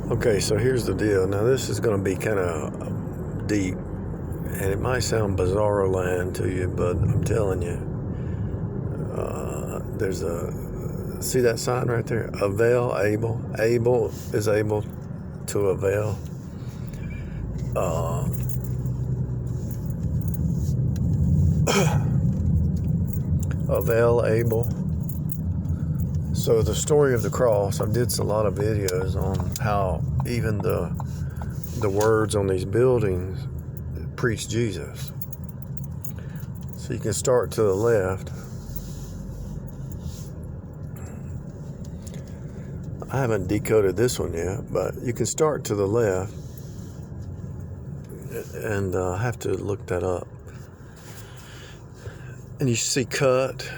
Okay, so here's the deal. Now, this is going to be kind of deep, and it might sound bizarro land to you, but I'm telling you, there's see that sign right there? Avail, able. Able is able to avail. Avail, able. So the story of the cross, I did a lot of videos on how even the words on these buildings preach Jesus. So you can start to the left. I haven't decoded this one yet, but you can start to the left, and I have to look that up. And you see cut,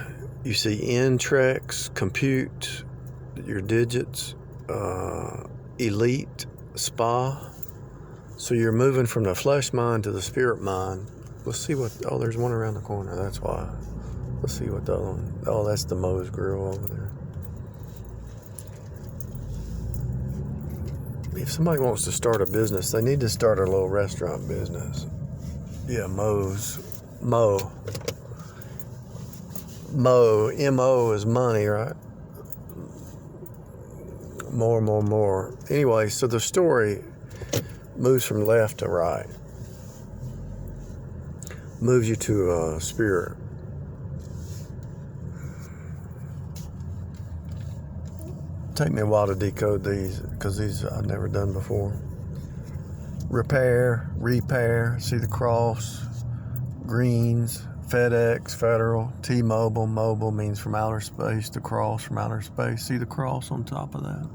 you see Intrex, compute, your digits, elite, spa. So you're moving from the flesh mind to the spirit mind. Let's see what, oh, there's one around the corner, that's why. Let's see what the other one, oh, that's the Moe's Grill over there. If somebody wants to start a business, they need to start a little restaurant business. Yeah, Moe's. Mo, M-O is money, right? More. Anyway, so the story moves from left to right. Moves you to spirit. Take me a while to decode these, because these I've never done before. Repair, see the cross, greens, FedEx, Federal, T-Mobile, mobile means from outer space, the cross from outer space, see the cross on top of that.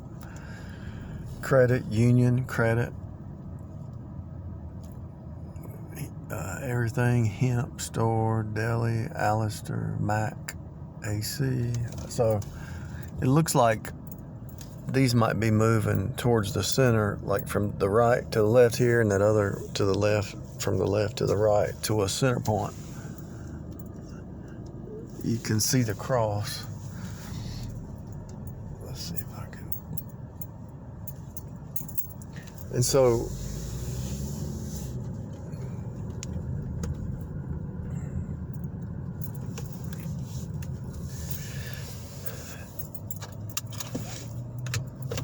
Credit, Union, credit, everything, hemp, store, deli, Alistair, Mac, AC. So it looks like these might be moving towards the center, like from the right to the left here, and that other to the left, from the left to the right, to a center point. You can see the cross. Let's see if I can. And so,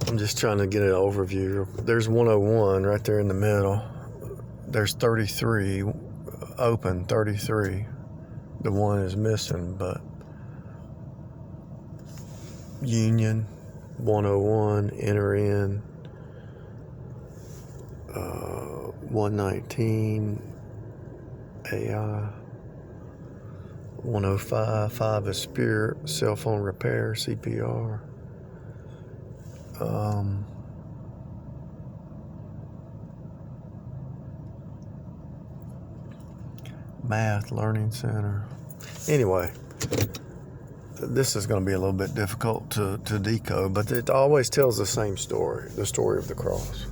I'm just trying to get an overview. There's 101 right there in the middle. There's 33 open, 33. The one is missing, but Union, 101, enter in, 119, AI, 105, 5 is spirit, cell phone repair, CPR. Math Learning Center. Anyway, this is going to be a little bit difficult to decode, but it always tells the same story, the story of the cross.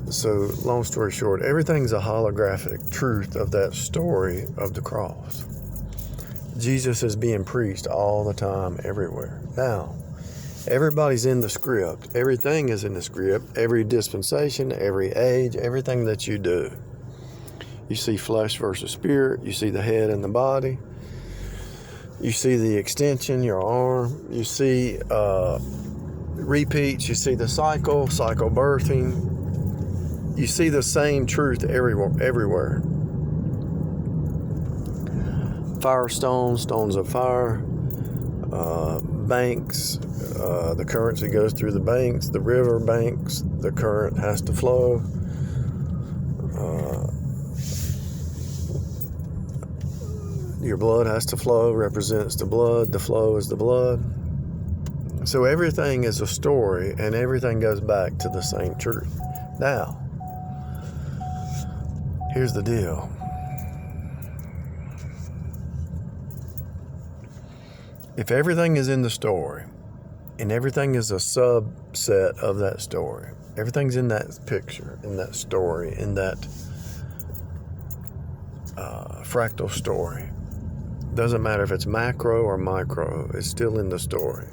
So, long story short, everything's a holographic truth of that story of the cross. Jesus is being preached all the time, everywhere. Now, everybody's in the script. Everything is in the script. Every dispensation, every age, everything that you do. You see flesh versus spirit. You see the head and the body. You see the extension, your arm. You see repeats. You see the cycle birthing. You see the same truth everywhere. Firestone, stones of fire, banks. The currency goes through the banks, the river banks. The current has to flow. Your blood has to flow, represents the blood. The flow is the blood. So everything is a story, and everything goes back to the same truth. Now, here's the deal. If everything is in the story, and everything is a subset of that story, everything's in that picture, in that story, in that fractal story. Doesn't matter if it's macro or micro, it's still in the story.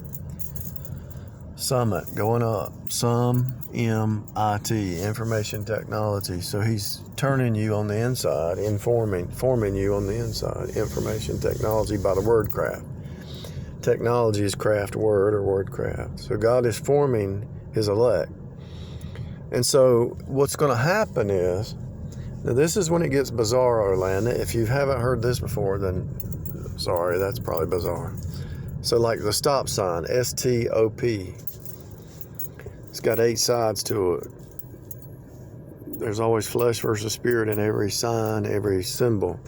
Summit, going up. MIT, information technology. So he's turning you on the inside, forming you on the inside. Information technology by the word craft. Technology is craft word or word craft. So God is forming his elect. And so what's going to happen is, now this is when it gets bizarre, Orlando. If you haven't heard this before, then sorry, that's probably bizarre. So like the stop sign, STOP, it's got 8 sides to it. There's always flesh versus spirit in every sign, every symbol.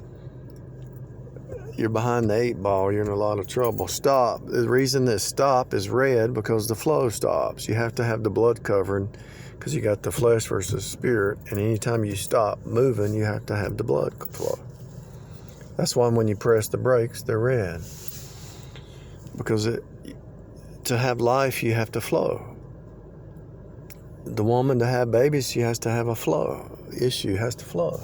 You're behind the 8 ball, you're in a lot of trouble. Stop, the reason that stop is red because the flow stops. You have to have the blood covering because you got the flesh versus spirit, and anytime you stop moving, you have to have the blood flow. That's why when you press the brakes, they're red. Because to have life, you have to flow. The woman to have babies, she has to have a flow. Issue has to flow.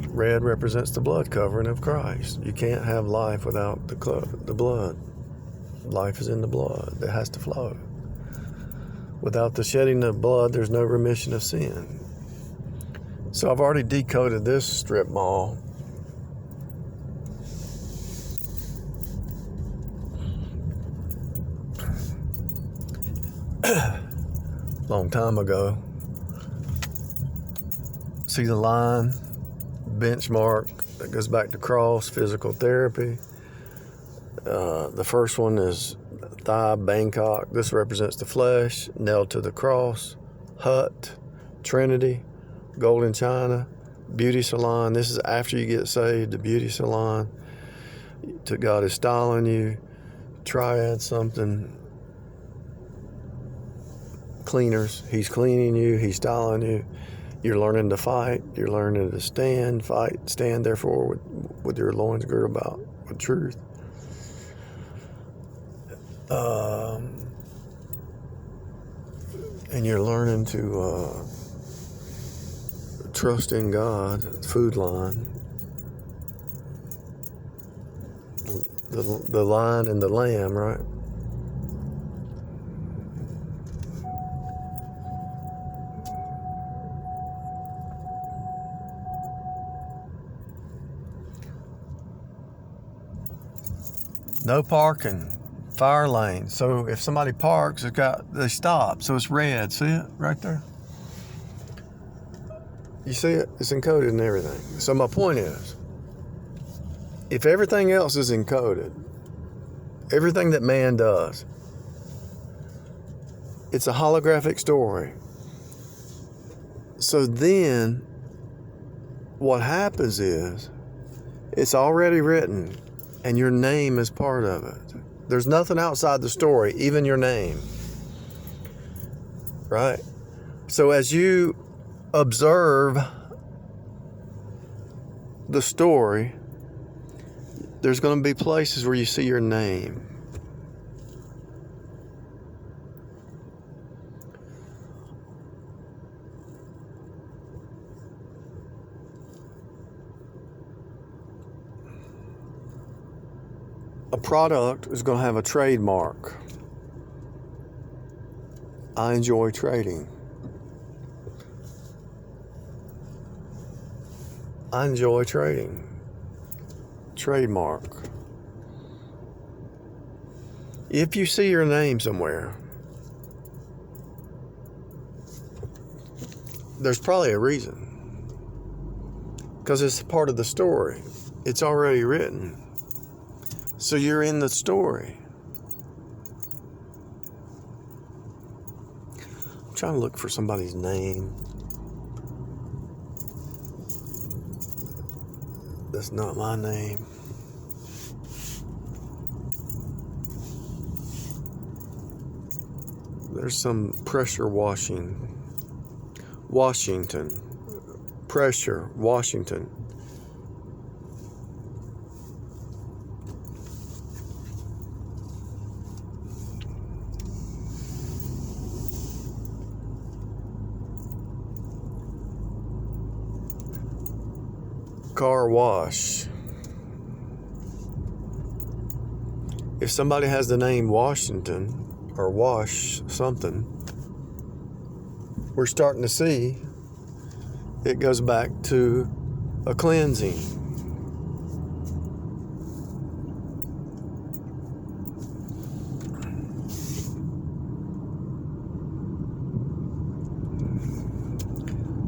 Red represents the blood covering of Christ. You can't have life without the blood. Life is in the blood. It has to flow. Without the shedding of blood, there's no remission of sin. So I've already decoded this strip mall. Long time ago. See the line, benchmark that goes back to cross, physical therapy. The first one is thigh, Bangkok. This represents the flesh, nailed to the cross. Hut, Trinity, Golden China, beauty salon. This is after you get saved, the beauty salon. To God is styling you. Triad something. Cleaners. He's cleaning you. He's styling you. You're learning to fight. You're learning to stand, fight, stand therefore with your loins girded about with truth. And you're learning to trust in God. Food line. The lion and the lamb, right? No parking, fire lane. So if somebody parks, they stop. So it's red. See it right there? You see it? It's encoded and everything. So my point is, if everything else is encoded, everything that man does, it's a holographic story. So then what happens is it's already written and your name is part of it. There's nothing outside the story, even your name. Right? So as you observe the story, there's going to be places where you see your name. A product is going to have a trademark. I enjoy trading. I enjoy trading. Trademark. If you see your name somewhere, there's probably a reason. Because it's part of the story. It's already written. So you're in the story. I'm trying to look for somebody's name. That's not my name. There's some pressure washing. Washington. Pressure, Washington. Car wash. if somebody has the name Washington or Wash something, we're starting to see it goes back to a cleansing.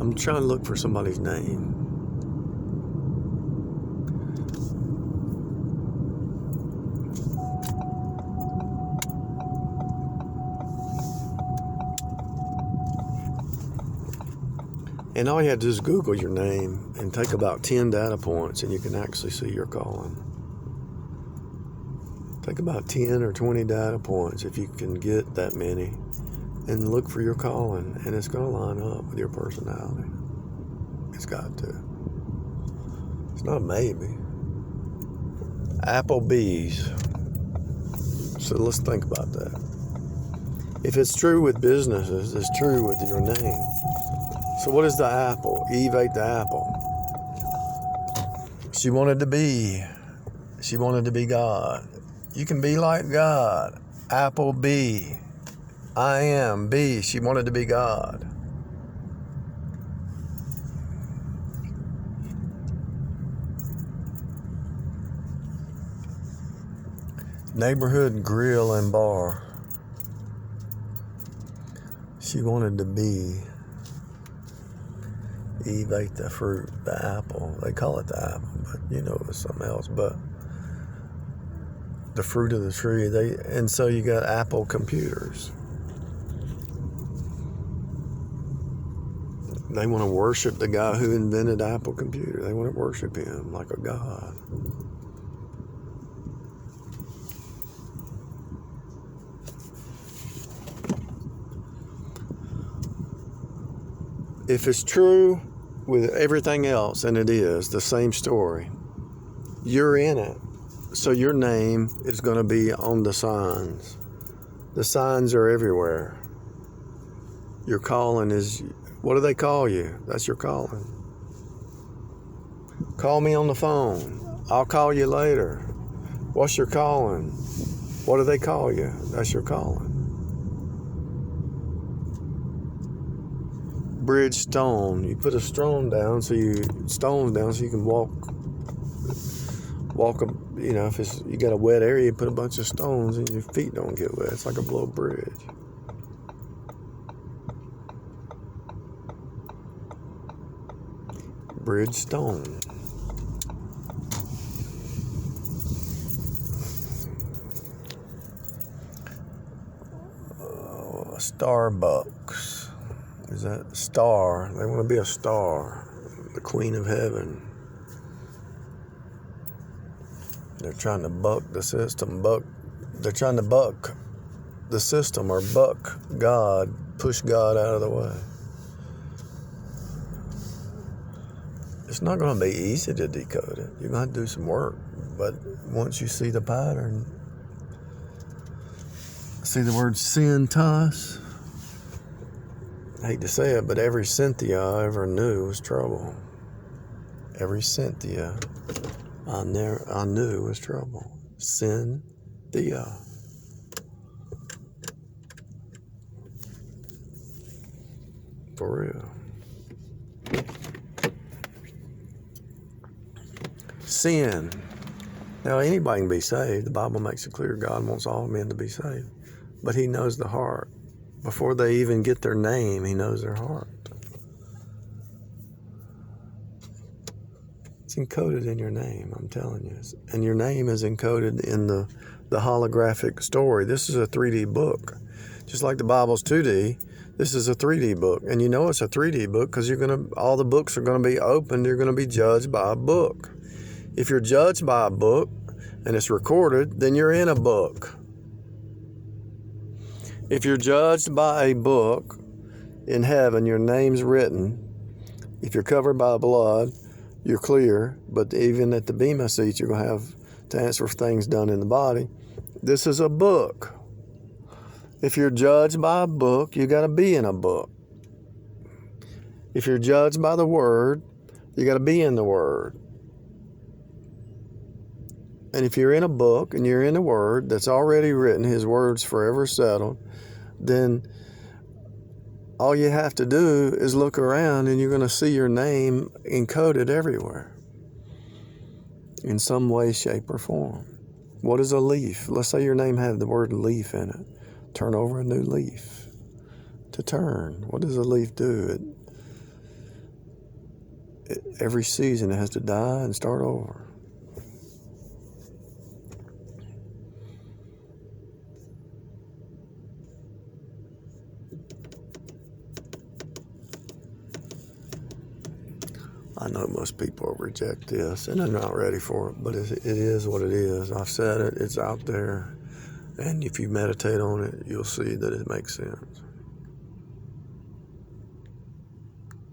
I'm trying to look for somebody's name. And all you have to do is Google your name and take about 10 data points, and you can actually see your calling. Take about 10 or 20 data points if you can get that many, and look for your calling, and it's going to line up with your personality. It's got to. It's not a maybe. Applebee's. So let's think about that. If it's true with businesses, it's true with your name. So what is the apple? Eve ate the apple. She wanted to be God. You can be like God. Apple B. I am B. She wanted to be God. Neighborhood grill and bar. She wanted to be. Eve ate the fruit, the apple. They call it the apple, but you know it was something else. But the fruit of the tree. And so you got Apple computers. They want to worship the guy who invented Apple computer. They want to worship him like a god. If it's true with everything else, and it is the same story, you're in it. So your name is going to be on the signs. The signs are everywhere. Your calling is, what do they call you? That's your calling. Call me on the phone. I'll call you later. What's your calling? What do they call you? That's your calling. Bridge stone. You put a stone down so you can walk. You know, if you got a wet area, you put a bunch of stones and your feet don't get wet. It's like a blow bridge. Bridge stone. Starbucks. Is that star? They want to be a star. The queen of heaven. They're trying to buck the system. They're trying to buck the system or buck God, push God out of the way. It's not going to be easy to decode it. You're going to have to do some work. But once you see the pattern, see the word Cintas? I hate to say it, but every Cynthia I ever knew was trouble. Every Cynthia I knew was trouble. Cynthia. For real. Sin. Now, anybody can be saved. The Bible makes it clear God wants all men to be saved. But He knows the heart. Before they even get their name, He knows their heart. It's encoded in your name, I'm telling you. And your name is encoded in the holographic story. This is a 3D book. Just like the Bible's 2D, this is a 3D book. And you know it's a 3D book because all the books are going to be opened. You're going to be judged by a book. If you're judged by a book and it's recorded, then you're in a book. If you're judged by a book in heaven, your name's written. If you're covered by blood, you're clear. But even at the Bema seat, you're going to have to answer for things done in the body. This is a book. If you're judged by a book, you got to be in a book. If you're judged by the Word, you got to be in the Word. And if you're in a book and you're in the Word that's already written, His Word's forever settled, then all you have to do is look around and you're going to see your name encoded everywhere in some way, shape, or form. What is a leaf? Let's say your name had the word leaf in it. Turn over a new leaf. To turn. What does a leaf do? Every season it has to die and start over. I know most people will reject this, and they're not ready for it, but it is what it is. I've said it, it's out there, and if you meditate on it, you'll see that it makes sense.